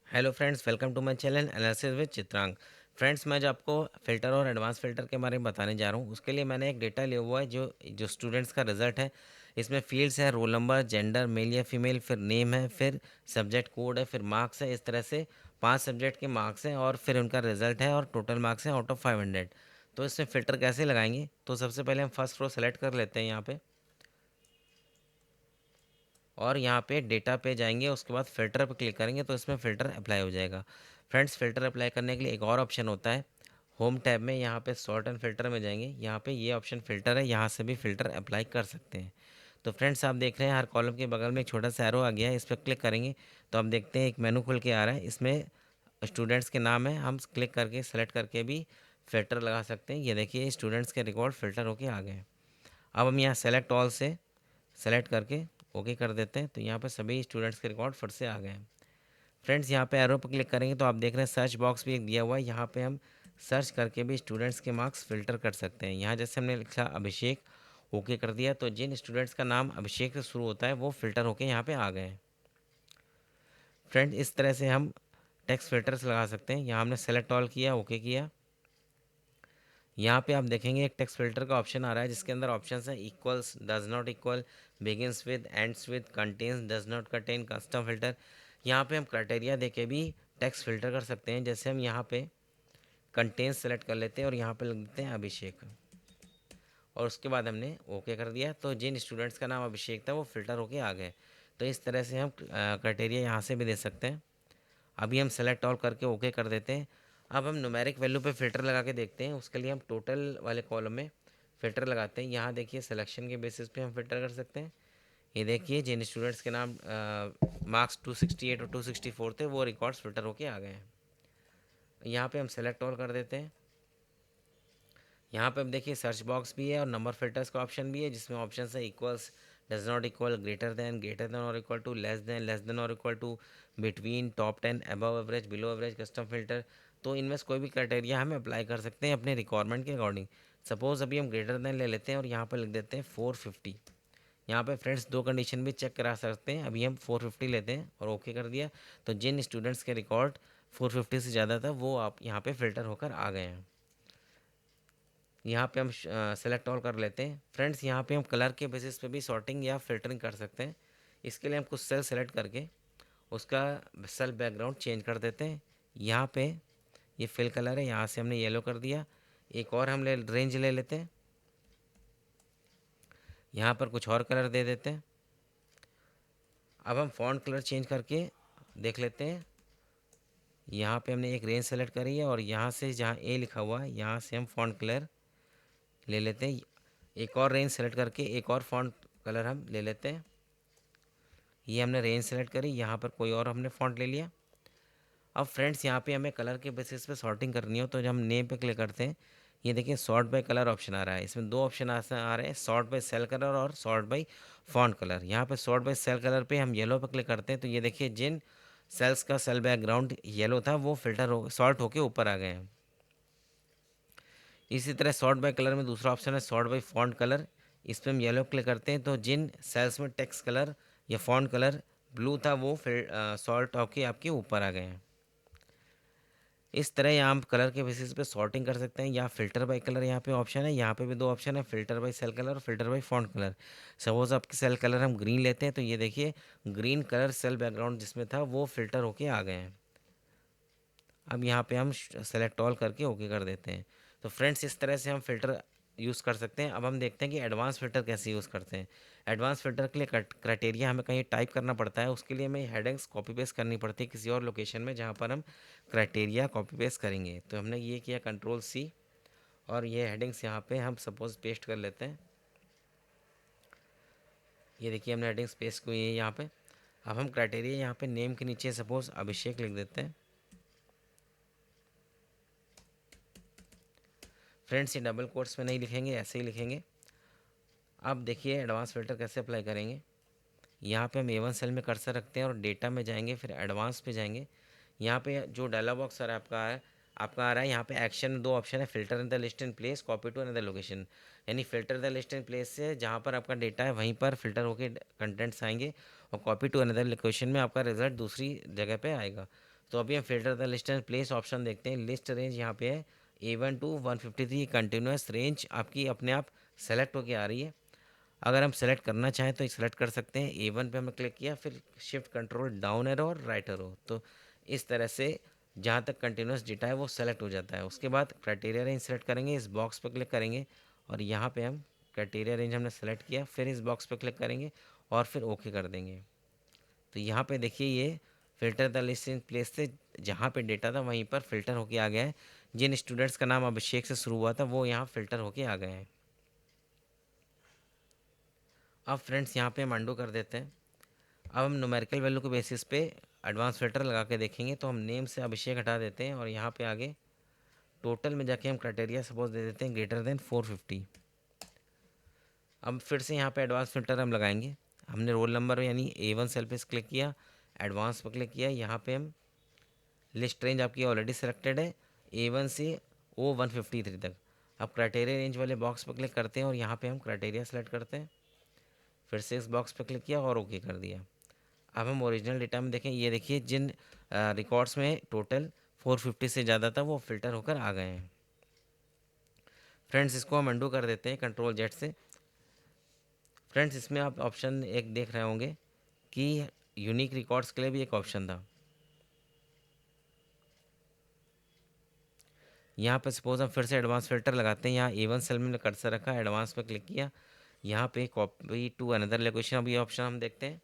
Hello friends, welcome to my channel analysis with Chitrang. Friends, मैं जो आपको फ़िल्टर और एडवांस फ़िल्टर के बारे में बताने जा रहा हूँ, उसके लिए मैंने एक डेटा लिया हुआ है जो जो स्टूडेंट्स का रिज़ल्ट है। इसमें फ़ील्ड्स है, रोल नंबर, जेंडर, मेल या फीमेल, फिर नेम है, फिर सब्जेक्ट कोड है, फिर मार्क्स है। इस तरह से 5 सब्जेक्ट के मार्क्स हैं और फिर उनका रिज़ल्ट है और टोटल मार्क्स हैं आउट ऑफ 500। तो इसमें फ़िल्टर कैसे लगाएंगे? तो सबसे पहले हम फर्स्ट रो सेलेक्ट कर लेते हैं यहाँ पे, और यहाँ पे डेटा पे जाएंगे। उसके बाद फ़िल्टर पे क्लिक करेंगे तो इसमें फ़िल्टर अप्लाई हो जाएगा। फ्रेंड्स, फ़िल्टर अप्लाई करने के लिए एक और ऑप्शन होता है। होम टैब में यहाँ पे सॉर्ट एंड फ़िल्टर में जाएंगे, यहाँ पे ये ऑप्शन फ़िल्टर है, यहाँ से भी फ़िल्टर अप्लाई कर सकते हैं। तो फ्रेंड्स, आप देख रहे हैं हर कॉलम के बगल में एक छोटा सा एरो आ गया है, इस पर क्लिक करेंगे तो आप देखते हैं एक मेनू खुल के आ रहा है। इसमें स्टूडेंट्स के नाम है, हम क्लिक करके सेलेक्ट करके भी फ़िल्टर लगा सकते हैं। ये देखिए स्टूडेंट्स के रिकॉर्ड फ़िल्टर होके आ गए हैं। अब हम यहाँ सेलेक्ट ऑल से सेलेक्ट करके ओके कर देते हैं, तो यहाँ पर सभी स्टूडेंट्स के रिकॉर्ड फिर से आ गए हैं। फ्रेंड्स, यहाँ पे एरो पर क्लिक करेंगे तो आप देख रहे हैं सर्च बॉक्स भी एक दिया हुआ है, यहाँ पे हम सर्च करके भी स्टूडेंट्स के मार्क्स फ़िल्टर कर सकते हैं। यहाँ जैसे हमने लिखा अभिषेक, ओके कर दिया, तो जिन स्टूडेंट्स का नाम अभिषेक से शुरू होता है वो फ़िल्टर होके यहाँ पे आ गए हैं। फ्रेंड्स, इस तरह से हम टेक्स्ट फिल्टर्स लगा सकते हैं। यहाँ हमने सेलेक्ट ऑल किया, ओके किया। यहाँ पे आप देखेंगे एक टेक्स्ट फिल्टर का ऑप्शन आ रहा है जिसके अंदर ऑप्शंस हैं equals, does not equal, begins with, ends with, contains, does not contain, custom filter. यहाँ पे हम क्राइटेरिया देके भी टेक्स्ट फिल्टर कर सकते हैं। जैसे हम यहाँ पे कंटेन्स सेलेक्ट कर लेते हैं और यहाँ पे लिख देते हैं अभिषेक, और उसके बाद हमने ओके कर दिया, तो जिन स्टूडेंट्स का नाम अभिषेक था वो फिल्टर होके आ गए। तो इस तरह से हम क्राइटेरिया यहाँ से भी दे सकते हैं। अभी हम सेलेक्ट ऑल करके ओके कर देते हैं। अब हम न्यूमेरिक वैल्यू पे फ़िल्टर लगा के देखते हैं। उसके लिए हम टोटल वाले कॉलम में फ़िल्टर लगाते हैं। यहाँ देखिए सिलेक्शन के बेसिस पे हम फ़िल्टर कर सकते हैं। ये देखिए जिन स्टूडेंट्स के नाम मार्क्स 268 और 264 थे वो रिकॉर्ड्स फ़िल्टर होके आ गए हैं। यहाँ पे हम सेलेक्ट ऑल कर देते हैं। यहाँ पे अब देखिए सर्च बॉक्स भी है और नंबर फिल्टर्स का ऑप्शन भी है, जिसमें ऑप्शन है equals, does not equal, greater than और इक्वल टू, लेस देन और equal to, between, top 10, above average, below average, custom filter. तो इनमें से कोई भी क्राइटेरिया हम अप्लाई कर सकते हैं अपने रिक्वायरमेंट के अकॉर्डिंग। सपोज़ अभी हम ग्रेटर देन ले लेते हैं और यहाँ पर लिख देते हैं 450। यहाँ पे फ्रेंड्स दो कंडीशन भी चेक करा सकते हैं। अभी हम 450 लेते हैं और ओके कर दिया, तो जिन स्टूडेंट्स के रिकॉर्ड 450 से ज़्यादा था वो आप यहाँ पे फ़िल्टर होकर आ गए हैं। यहाँ पे हम सेलेक्ट ऑल कर लेते हैं। फ्रेंड्स, यहाँ पे हम कलर के बेसिस पे भी सॉर्टिंग या फिल्टरिंग कर सकते हैं। इसके लिए हम कुछ सेल सेलेक्ट करके उसका सेल बैकग्राउंड चेंज कर देते हैं। यहाँ पे ये फिल कलर है, यहाँ से हमने येलो कर दिया। एक और हम रेंज ले लेते हैं, यहाँ पर कुछ और कलर दे देते हैं। अब हम फॉन्ट कलर चेंज करके देख लेते हैं। यहाँ पे हमने एक रेंज सेलेक्ट करी है और यहाँ से जहाँ ए लिखा हुआ है यहाँ से हम फॉन्ट कलर ले लेते हैं। एक और रेंज सेलेक्ट करके एक और फॉन्ट कलर हम ले लेते हैं। ये हमने रेंज सेलेक्ट करी, यहाँ पर कोई और हमने फ़ॉन्ट ले लिया। अब फ्रेंड्स, यहाँ पे हमें कलर के बेसिस पे सॉर्टिंग करनी हो तो जब हम नेम पे क्लिक करते हैं, ये देखिए सॉर्ट बाय कलर ऑप्शन आ रहा है। इसमें दो ऑप्शन आ रहे हैं, सॉर्ट बाय सेल कलर और सॉर्ट बाय फॉन्ट कलर। यहाँ पे सॉर्ट बाय सेल कलर पे हम येलो पे क्लिक करते हैं तो ये देखिए जिन सेल्स का सेल बैकग्राउंड येलो था वो फिल्टर हो सॉर्ट होके ऊपर आ गए हैं। इसी तरह सॉर्ट बाय कलर में दूसरा ऑप्शन है सॉर्ट बाय फॉन्ट कलर। इस पर हम येलो क्लिक करते हैं तो जिन सेल्स में टेक्स्ट कलर या फॉन्ट कलर ब्लू था वो फिर सॉर्ट होके आपके ऊपर आ गए हैं। इस तरह यहाँ हम कलर के बेसिस पे सॉर्टिंग कर सकते हैं। या फिल्टर बाय कलर यहाँ पे ऑप्शन है, यहाँ पे भी दो ऑप्शन है, फिल्टर बाय सेल कलर और filter by font colour. Suppose आपके सेल कलर हम ग्रीन लेते हैं तो ये देखिए ग्रीन कलर सेल बैकग्राउंड जिसमें था वो फिल्टर होके आ गए हैं। अब यहाँ पे हम सेलेक्ट ऑल करके ओके कर देते हैं। तो फ्रेंड्स, इस तरह से हम फ़िल्टर यूज़ कर सकते हैं। अब हम देखते हैं कि एडवांस फ़िल्टर कैसे यूज़ करते हैं। एडवांस फ़िल्टर के लिए क्राइटेरिया हमें कहीं टाइप करना पड़ता है, उसके लिए हमें हेडिंग्स कॉपी पेस्ट करनी पड़ती है किसी और लोकेशन में जहाँ पर हम क्राइटेरिया कॉपी पेस्ट करेंगे। तो हमने ये किया कंट्रोल सी, और ये हेडिंग्स यहाँ पे हम सपोज पेस्ट कर लेते हैं। ये देखिए हमने हेडिंग्स पेस्ट की है यहाँ पे। अब हम क्राइटेरिया यहाँ पे नेम के नीचे सपोज अभिषेक लिख देते हैं। फ्रेंड्स, ये डबल कोट्स में नहीं लिखेंगे, ऐसे ही लिखेंगे। अब देखिए एडवांस फ़िल्टर कैसे अप्लाई करेंगे। यहाँ पे हम A1 सेल में कर्सर रखते हैं और डेटा में जाएंगे, फिर एडवांस पे जाएंगे। यहाँ पे जो डायलॉग बॉक्स सर आपका आ रहा है, यहाँ पे एक्शन में दो ऑप्शन है, filter in the list in place, copy to another location. यानी filter the list in place से जहाँ पर आपका डेटा है वहीं पर फिल्टर होके कंटेंट्स आएंगे, और कॉपी टू अनदर लोकेशन में आपका रिजल्ट दूसरी जगह पे आएगा। तो अभी हम filter the list and place option देखते हैं। लिस्ट रेंज यहाँ पे है A1 टू 153 कंटिन्यूस रेंज आपकी अपने आप सेलेक्ट होके आ रही है। अगर हम सेलेक्ट करना चाहें तो सेलेक्ट कर सकते हैं। A1 पे हमने क्लिक किया, फिर शिफ्ट कंट्रोल डाउन एरो और राइट एरो, तो इस तरह से जहाँ तक कंटिन्यूस डेटा है वो सेलेक्ट हो जाता है। उसके बाद क्राइटेरिया रेंज सेलेक्ट करेंगे, इस बॉक्स पर क्लिक करेंगे और यहाँ पे हम क्राइटेरिया रेंज हमने सेलेक्ट किया, फिर इस बॉक्स पर क्लिक करेंगे और फिर ओके कर देंगे। तो यहाँ पे देखिए ये filter the list in place से जहाँ पे डेटा था वहीं पर फ़िल्टर होके आ गया है। जिन स्टूडेंट्स का नाम अभिषेक से शुरू हुआ था वो यहाँ फ़िल्टर होके आ गए हैं। अब फ्रेंड्स यहाँ पे हम अंडू कर देते हैं। अब हम न्यूमेरिकल वैल्यू के बेसिस पे एडवांस फ़िल्टर लगा के देखेंगे। तो हम नेम से अभिषेक हटा देते हैं और यहाँ पे आगे टोटल में जाके हम क्राइटेरिया सपोज दे देते हैं ग्रेटर देन 450। अब फिर से यहाँ पे एडवांस फ़िल्टर हम लगाएंगे। हमने रोल नंबर यानी A1 सेल पे क्लिक किया, एडवांस पर क्लिक किया, यहाँ पे हम लिस्ट रेंज आपकी ऑलरेडी सेलेक्टेड है A1 से O153 तक। अब क्राइटेरिया रेंज वाले बॉक्स पर क्लिक करते हैं और यहाँ पे हम क्राइटेरिया सेलेक्ट करते हैं, फिर से इस बॉक्स पर क्लिक किया और ओके कर दिया। अब हम ओरिजिनल डेटा में देखें, ये देखिए जिन रिकॉर्ड्स में टोटल 450 से ज़्यादा था वो फ़िल्टर होकर आ गए हैं। फ्रेंड्स इसको हम अंडू कर देते हैं कंट्रोल जेड से। फ्रेंड्स इसमें आप ऑप्शन एक देख रहे होंगे कि यूनिक रिकॉर्ड्स के लिए भी एक ऑप्शन था। यहाँ पे सपोज हम फिर से एडवांस फ़िल्टर लगाते हैं। यहाँ A1 सेल में कर्सर रखा, एडवांस पर क्लिक किया, यहाँ पे कॉपी टू अनदर लोकेशन, अब ये ऑप्शन हम देखते हैं।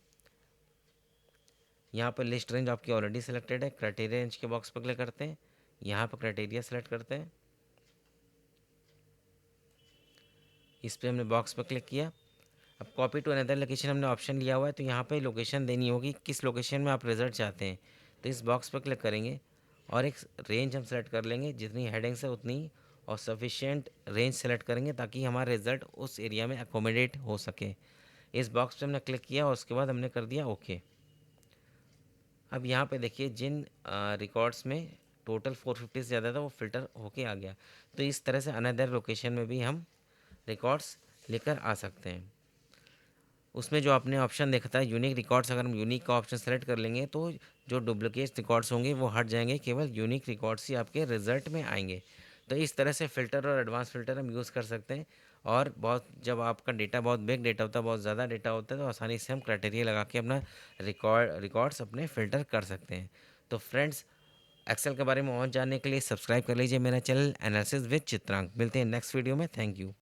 यहाँ पर लिस्ट रेंज आपकी ऑलरेडी सेलेक्टेड है, क्राइटेरिया रेंज के बॉक्स पर क्लिक करते हैं, यहाँ पर क्राइटेरिया सेलेक्ट करते हैं, इस पर हमने बॉक्स पर क्लिक किया। अब कॉपी टू अनदर लोकेशन हमने ऑप्शन लिया हुआ है, तो यहाँ पे लोकेशन देनी होगी, किस लोकेशन में आप रिज़ल्ट चाहते हैं। तो इस बॉक्स पर क्लिक करेंगे और एक रेंज हम सेलेक्ट कर लेंगे, जितनी हेडिंग्स है उतनी, और सफिशिएंट रेंज सेलेक्ट करेंगे ताकि हमारा रिज़ल्ट उस एरिया में अकोमोडेट हो सके। इस बॉक्स पे हमने क्लिक किया और उसके बाद हमने कर दिया ओके। अब यहाँ पे देखिए जिन रिकॉर्ड्स में टोटल 450 से ज़्यादा था वो फ़िल्टर होके आ गया। तो इस तरह से अनदर लोकेशन में भी हम रिकॉर्ड्स लेकर आ सकते हैं। उसमें जो आपने ऑप्शन देखा था यूनिक रिकॉर्ड्स, अगर हम यूनिक का ऑप्शन सेलेक्ट कर लेंगे तो जो डुप्लीकेट रिकॉर्ड्स होंगे वो हट जाएंगे, केवल यूनिक रिकॉर्ड्स ही आपके रिजल्ट में आएंगे। तो इस तरह से फ़िल्टर और एडवांस फ़िल्टर हम यूज़ कर सकते हैं। और बहुत जब आपका डेटा बहुत बिग डेटा होता है, बहुत ज़्यादा डेटा होता है, तो आसानी से हम क्राइटेरिया लगा के अपना रिकॉर्ड्स अपने फ़िल्टर कर सकते हैं। तो फ्रेंड्स एक्सेल के बारे में और जानने के लिए सब्सक्राइब कर लीजिए मेरा चैनल एनालिसिस विद चित्रांक। मिलते हैं नेक्स्ट वीडियो में। Thank you.